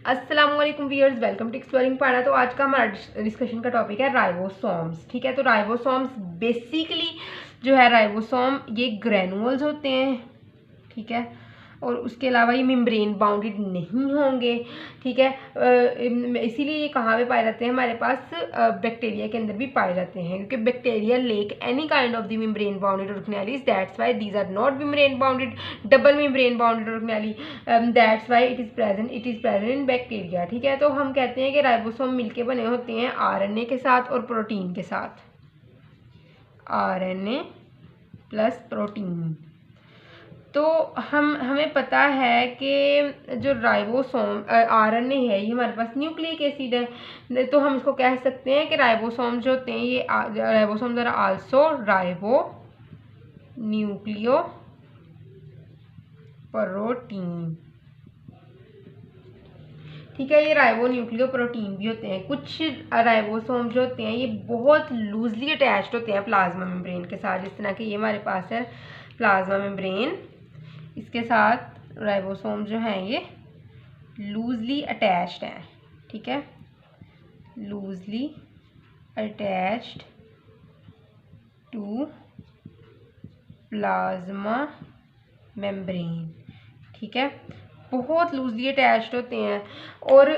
अस्सलाम वालेकुम viewers, welcome to exploring पाना। तो आज का हमारा डिस्कशन का टॉपिक है राइबोसोम्स। ठीक है, तो राइबोसोम्स बेसिकली जो है राइबोसोम ये ग्रेनुअल्स होते हैं। ठीक है, और उसके अलावा ये मेम्ब्रेन बाउंडेड नहीं होंगे। ठीक है, इसीलिए ये कहाँ पे पाए जाते हैं, हमारे पास बैक्टीरिया के अंदर भी पाए जाते हैं, क्योंकि bacteria lack any kind of the membrane bounded organelles, that's why these are not membrane bounded, double membrane bounded organelle, that's why it is present in bacteria. ठीक है, तो हम कहते हैं कि राइबोसोम मिलके बने होते हैं आरएनए के साथ और प्रोटीन के साथ, आरएनए प्लस प्रोटीन। तो हमें पता है कि जो राइबोसोम आरएनए है ये हमारे पास न्यूक्लिक एसिड है, तो हम इसको कह सकते हैं कि राइबोसोम जो होते हैं ये ribosome are also ribonucleoprotein. ठीक है, ये राइबो न्यूक्लियो प्रोटीन भी होते हैं। कुछ राइबोसोम जो होते हैं ये बहुत लूजली अटैच्ड होते हैं प्लाज्मा मेम्ब्रेन के साथ, जिस तरह कि ये हमारे पास है प्लाज्मा मेम्ब्रेन, इसके साथ राइबोसोम जो हैं ये लूजली अटैच्ड हैं। ठीक है, loosely attached to plasma membrane. ठीक है, बहुत लूजली अटैच्ड होते हैं। और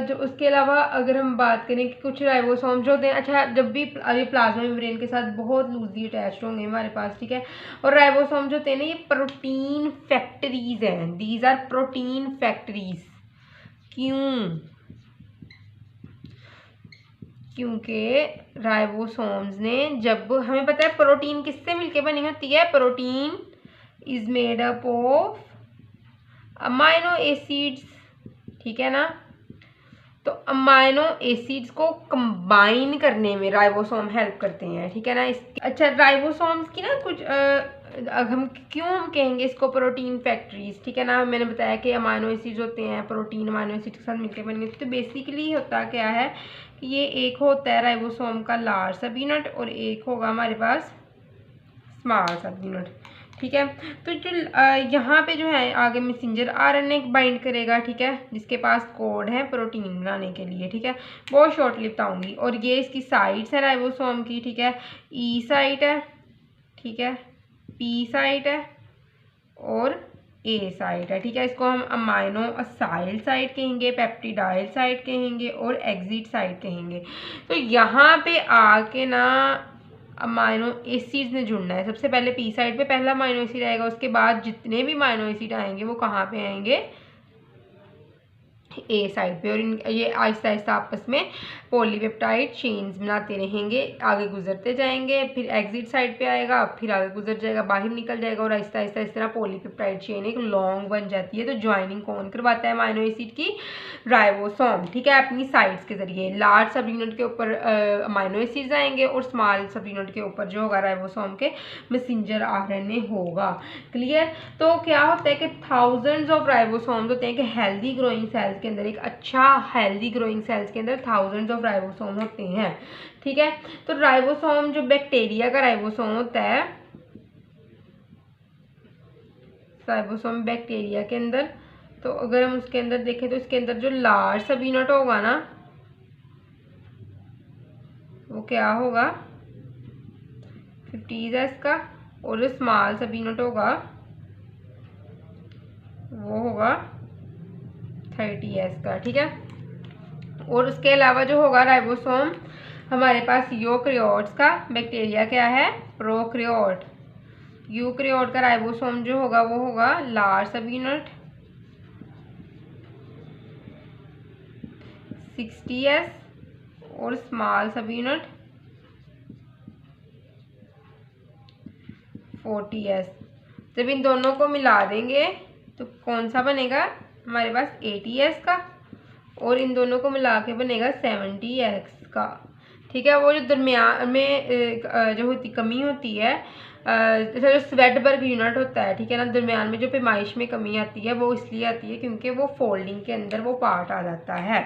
जो उसके अलावा अगर हम बात करें कि कुछ राइबोसोम जो होते हैं, अच्छा जब भी ये प्लाज्मा मेम्ब्रेन के साथ बहुत लूजली अटैच्ड होंगे हमारे पास। ठीक है, और राइबोसोम जो होते हैं ना ये प्रोटीन फैक्ट्रीज हैं, दीज आर प्रोटीन फैक्ट्रीज। क्यों? क्योंकि राइबोसोम्स ने, जब हमें पता है प्रोटीन किससे मिलके बनी होती है, protein is made up of amino acids. ठीक है ना, तो अमाइनो एसिड्स को कंबाइन करने में राइबोसोम हेल्प करते हैं। ठीक है ना, अच्छा राइबोसोम्स की ना कुछ हम कहेंगे इसको प्रोटीन फैक्ट्रीज। ठीक है ना, मैंने बताया कि अमाइनो एसिड्स होते हैं, प्रोटीन अमाइनो एसिड के साथ मिलकर बनेंगे। तो बेसिकली होता क्या है कि ये एक होता है राइबोसोम का लार्ज सब यूनिट और एक होगा हमारे पास स्मॉल सब यूनिट। ठीक है, तो जो यहाँ पे जो है आगे मैसेंजर आरएनए बाइंड करेगा। ठीक है, जिसके पास कोड है प्रोटीन बनाने के लिए। ठीक है, बहुत शॉर्टली बताऊंगी। और ये इसकी साइट्स है राइबोसोम की। ठीक है, ई साइट है, ठीक है, पी साइट है और ए साइट है। ठीक है, इसको हम अमाइनो असाइल साइट कहेंगे, पेप्टिडाइल साइट कहेंगे और एग्जिट साइट कहेंगे। तो यहाँ पे आके ना अमाइनो एसिड्स ने जुड़ना है। सबसे पहले पी साइड पे पहला अमाइनो एसिड आएगा, उसके बाद जितने भी अमाइनो एसिड आएंगे वो कहाँ पे आएंगे, ए साइड पे। और ये आहिस्ता आहिस्ता आपस में पॉलीपेप्टाइड चेन्स बनाते रहेंगे, आगे गुजरते जाएंगे, फिर एग्जिट साइड पे आएगा, फिर आगे गुजर जाएगा, बाहर निकल जाएगा और आहिस्ता आहिस्ता इस तरह पॉलीपेप्टाइड चेन एक लॉन्ग बन जाती है। तो ज्वाइनिंग कौन करवाता है अमाइनो एसिड की, राइबोसोम। ठीक है, अपनी साइड्स के जरिए लार्ज सब यूनिट के ऊपर अमाइनो एसिड्स आएंगे और स्मॉल सब यूनिट के ऊपर जो होगा राइबोसोम के मैसेंजर आरएनए होगा। क्लियर? तो क्या होता है कि थाउजेंड्स ऑफ राइबोसोम्स होते हैं कि हेल्दी ग्रोइंग सेल्स के अंदर, एक अच्छा हेल्दी ग्रोइंग सेल्स के अंदर थाउजेंड्स ऑफ राइबोसोम होते हैं। ठीक है, तो राइबोसोम जो बैक्टीरिया का राइबोसोम होता है, राइबोसोम बैक्टीरिया के अंदर, तो अगर हम उसके अंदर देखें तो इसके अंदर जो लार्ज सब यूनिट होगा ना वो क्या होगा 50s का, और जो स्मॉल सब यूनिट होगा वो होगा 30s का। ठीक है, और उसके अलावा जो होगा राइबोसोम हमारे पास यूकैरियोट्स का, बैक्टीरिया क्या है प्रोकैरियोट, यूकैरियोट का राइबोसोम जो होगा वो होगा लार्ज सब यूनिट 60s और स्मॉल सब यूनिट 40s। जब इन दोनों को मिला देंगे तो कौन सा बनेगा हमारे पास 80s का, और इन दोनों को मिला के बनेगा 70x का। ठीक है, वो जो दरमियान में जो होती कमी होती है, जैसे जो स्वेडबर्ग यूनिट होता है, ठीक है ना, दरमियान में जो पैमाइश में कमी आती है वो इसलिए आती है क्योंकि वो फोल्डिंग के अंदर वो पार्ट आ जाता है।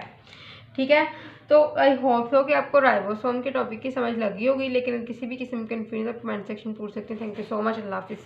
ठीक है, तो आई होप सो कि आपको राइबोसोम के टॉपिक की समझ लगी होगी, लेकिन किसी भी किस्म के कन्फ्यूजन कमेंट सेक्शन पूछ सकते हैं। थैंक यू सो मच, अल्लाह हाफिज़।